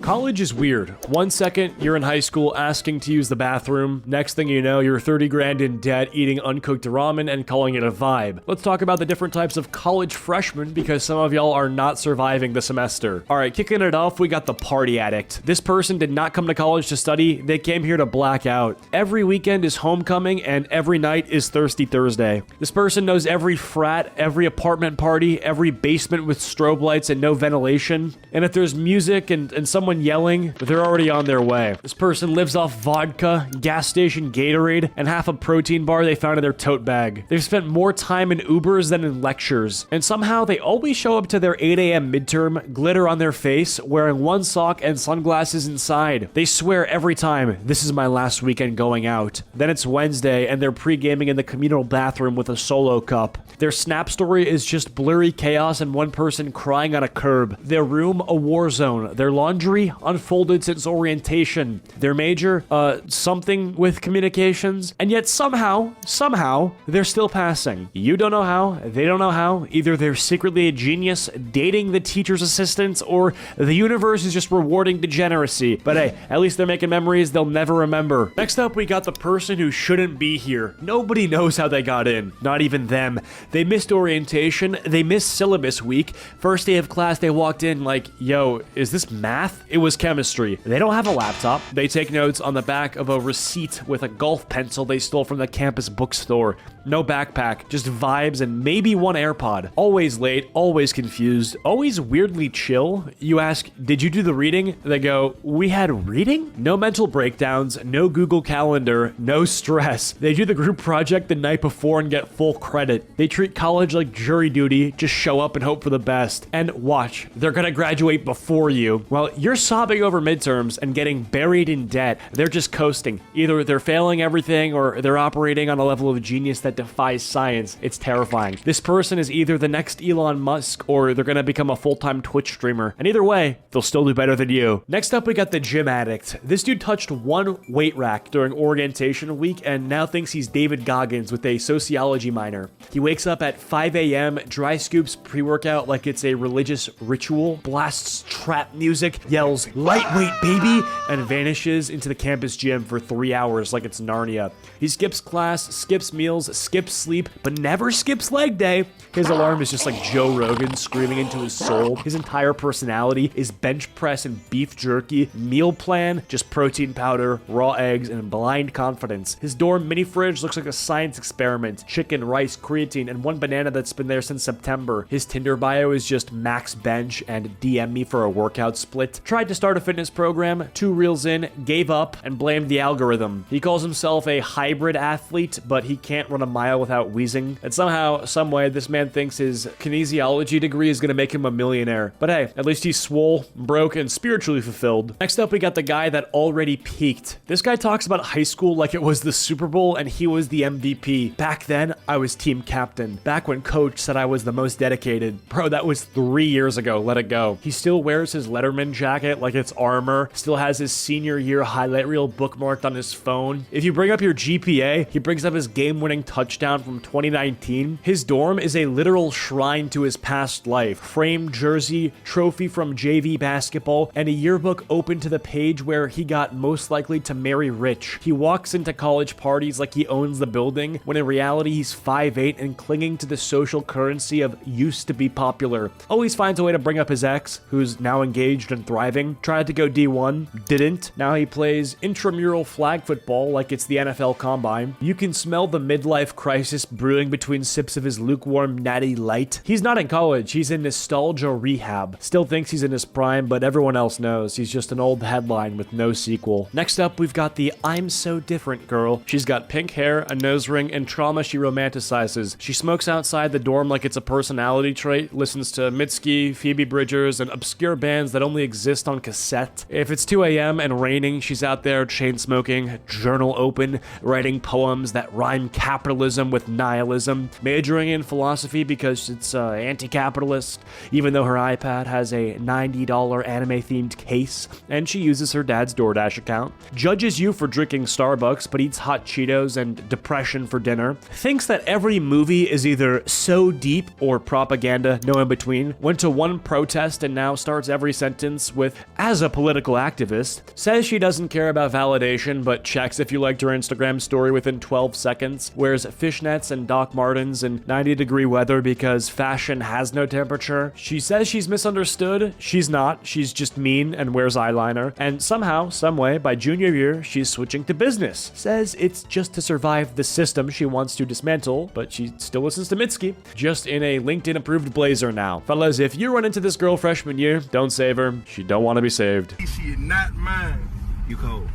College is weird. One second, you're in high school asking to use the bathroom. Next thing you know, you're 30 grand in debt, eating uncooked ramen and calling it a vibe. Let's talk about the different types of college freshmen because some of y'all are not surviving the semester. All right, kicking it off, we got the party addict. This person did not come to college to study. They came here to black out. Every weekend is homecoming and every night is Thirsty Thursday. This person knows every frat, every apartment party, every basement with strobe lights and no ventilation. And if there's music and someone yelling, they're already on their way. This person lives off vodka, gas station Gatorade, and half a protein bar they found in their tote bag. They've spent more time in Ubers than in lectures. And somehow they always show up to their 8 a.m. midterm, glitter on their face, wearing one sock and sunglasses inside. They swear every time, this is my last weekend going out. Then it's Wednesday and they're pre-gaming in the communal bathroom with a solo cup. Their Snap story is just blurry chaos and one person crying on a curb. Their room, a war zone. Their laundry, unfolded since orientation. Their major, something with communications. And yet somehow, they're still passing. You don't know how, they don't know how. Either they're secretly a genius, dating the teacher's assistants, or the universe is just rewarding degeneracy. But hey, at least they're making memories they'll never remember. Next up, we got the person who shouldn't be here. Nobody knows how they got in. Not even them. They missed orientation. They missed syllabus week. First day of class, they walked in like, yo, is this math? It was chemistry. They don't have a laptop. They take notes on the back of a receipt with a golf pencil they stole from the campus bookstore. No backpack, just vibes and maybe one AirPod. Always late, always confused, always weirdly chill. You ask, did you do the reading? They go, we had reading? No mental breakdowns, no Google Calendar, no stress. They do the group project the night before and get full credit. They treat college like jury duty, just show up and hope for the best. And watch, they're gonna graduate before you. While you're sobbing over midterms and getting buried in debt, they're just coasting. Either they're failing everything or they're operating on a level of genius that defies science. It's terrifying. This person is either the next Elon Musk or they're gonna become a full-time Twitch streamer. And either way, they'll still do better than you. Next up, we got the gym addict. This dude touched one weight rack during orientation week and now thinks he's David Goggins with a sociology minor. He wakes up at 5 a.m., dry scoops pre-workout like it's a religious ritual, blasts trap music, yells, lightweight baby, and vanishes into the campus gym for 3 hours like it's Narnia. He skips class, skips meals, skips sleep, but never skips leg day. His alarm is just like Joe Rogan screaming into his soul. His entire personality is bench press and beef jerky, meal plan, just protein powder, raw eggs, and blind confidence. His dorm mini fridge looks like a science experiment. Chicken, rice, creatine, and one banana that's been there since September. His Tinder bio is just max bench and DM me for a workout split. Tried to start a fitness program, 2 reels in, gave up, and blamed the algorithm. He calls himself a hybrid athlete, but he can't run a mile without wheezing. And somehow, someway, this man thinks his kinesiology degree is gonna make him a millionaire. But hey, at least he's swole, broke, and spiritually fulfilled. Next up, we got the guy that already peaked. This guy talks about high school like it was the Super Bowl and he was the MVP. Back then, I was team captain. Back when coach said I was the most dedicated. Bro, that was 3 years ago. Let it go. He still wears his Letterman jacket like it's armor. Still has his senior year highlight reel bookmarked on his phone. If you bring up your GPA, he brings up his game-winning touchdown from 2019. His dorm is a literal shrine to his past life. Framed jersey, trophy from JV basketball, and a yearbook open to the page where he got most likely to marry rich. He walks into college parties like he owns the building, when in reality he's 5'8" and clinging to the social currency of used to be popular. Always finds a way to bring up his ex, who's now engaged and thriving. Tried to go D1, didn't. Now he plays intramural flag football like it's the NFL Combine. You can smell the midlife crisis brewing between sips of his lukewarm natty light. He's not in college, he's in nostalgia rehab. Still thinks he's in his prime, but everyone else knows he's just an old headline with no sequel. Next up, we've got the I'm so different girl. She's got pink hair, a nose ring, and trauma she romanticizes. She smokes outside the dorm like it's a personality trait, listens to Mitski, Phoebe Bridgers, and obscure bands that only exist on cassette. If it's 2 a.m. and raining, she's out there chain smoking, journal open, writing poems that rhyme capitalism with nihilism, majoring in philosophy because it's anti-capitalist, even though her iPad has a $90 anime-themed case, and she uses her dad's DoorDash account. Judges you for drinking Starbucks, but eats hot Cheetos and depression for dinner. Thinks that every movie is either so deep or propaganda, no in between. Went to one protest and now starts every sentence with, with as a political activist. Says she doesn't care about validation, but checks if you liked her Instagram story within 12 seconds. Wears fishnets and Doc Martens in 90-degree weather because fashion has no temperature. She says she's misunderstood. She's not. She's just mean and wears eyeliner. And somehow, someway, by junior year, she's switching to business. Says it's just to survive the system she wants to dismantle, but she still listens to Mitski. Just in a LinkedIn-approved blazer now. Fellas, if you run into this girl freshman year, don't save her. She don't want to be saved. She is not mine. You cold.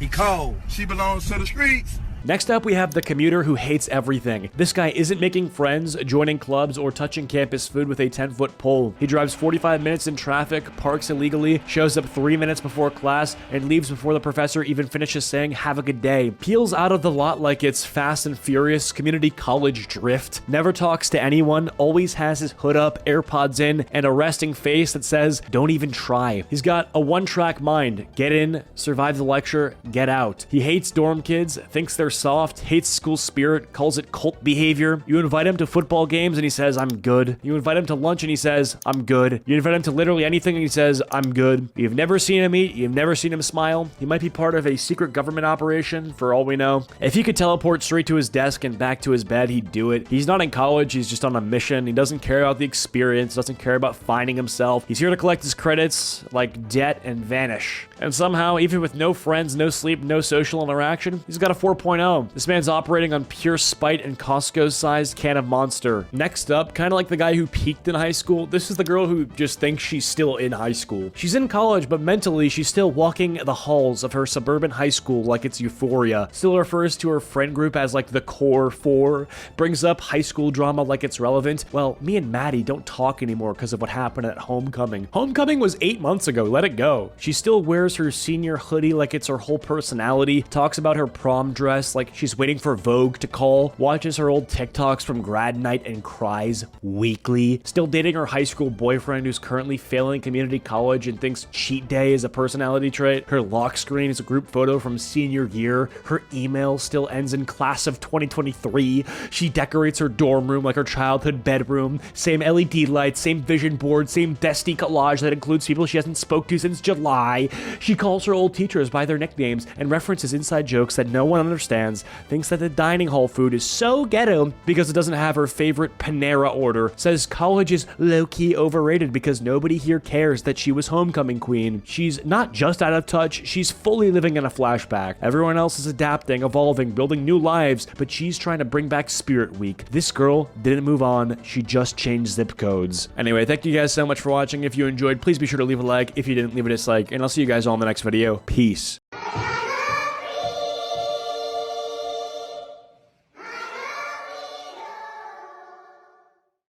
He cold. She belongs to the streets. Next up, we have the commuter who hates everything. This guy isn't making friends, joining clubs, or touching campus food with a 10-foot pole. He drives 45 minutes in traffic, parks illegally, shows up 3 minutes before class, and leaves before the professor even finishes saying, "Have a good day." Peels out of the lot like it's Fast and Furious community college drift. Never talks to anyone, always has his hood up, AirPods in, and a resting face that says, "Don't even try." He's got a one-track mind. Get in, survive the lecture, get out. He hates dorm kids, thinks they're soft, hates school spirit, calls it cult behavior. You invite him to football games and he says, "I'm good." You invite him to lunch and he says, "I'm good." You invite him to literally anything and he says, "I'm good." You've never seen him eat, you've never seen him smile. He might be part of a secret government operation, for all we know. If he could teleport straight to his desk and back to his bed, he'd do it. He's not in college, he's just on a mission. He doesn't care about the experience, doesn't care about finding himself. He's here to collect his credits, like debt, and vanish. And somehow, even with no friends, no sleep, no social interaction, he's got a 4.0. This man's operating on pure spite and Costco-sized can of Monster. Next up, kind of like the guy who peaked in high school, this is the girl who just thinks she's still in high school. She's in college, but mentally, she's still walking the halls of her suburban high school like it's Euphoria. Still refers to her friend group as like the core four. Brings up high school drama like it's relevant. Well, me and Maddie don't talk anymore because of what happened at homecoming. Homecoming was 8 months ago, let it go. She still wears her senior hoodie like it's her whole personality. Talks about her prom dress like she's waiting for Vogue to call, watches her old TikToks from grad night and cries weekly. Still dating her high school boyfriend who's currently failing community college and thinks cheat day is a personality trait. Her lock screen is a group photo from senior year. Her email still ends in class of 2023. She decorates her dorm room like her childhood bedroom. Same LED lights, same vision board, same Destiny collage that includes people she hasn't spoke to since July. She calls her old teachers by their nicknames and references inside jokes that no one understands. Thinks that the dining hall food is so ghetto because it doesn't have her favorite Panera order. Says college is low-key overrated because nobody here cares that she was homecoming queen. She's not just out of touch, she's fully living in a flashback. Everyone else is adapting, evolving, building new lives, but she's trying to bring back Spirit Week. This girl didn't move on, she just changed zip codes. Anyway, thank you guys so much for watching. If you enjoyed, please be sure to leave a like. If you didn't, leave a dislike, and I'll see you guys all in the next video. Peace.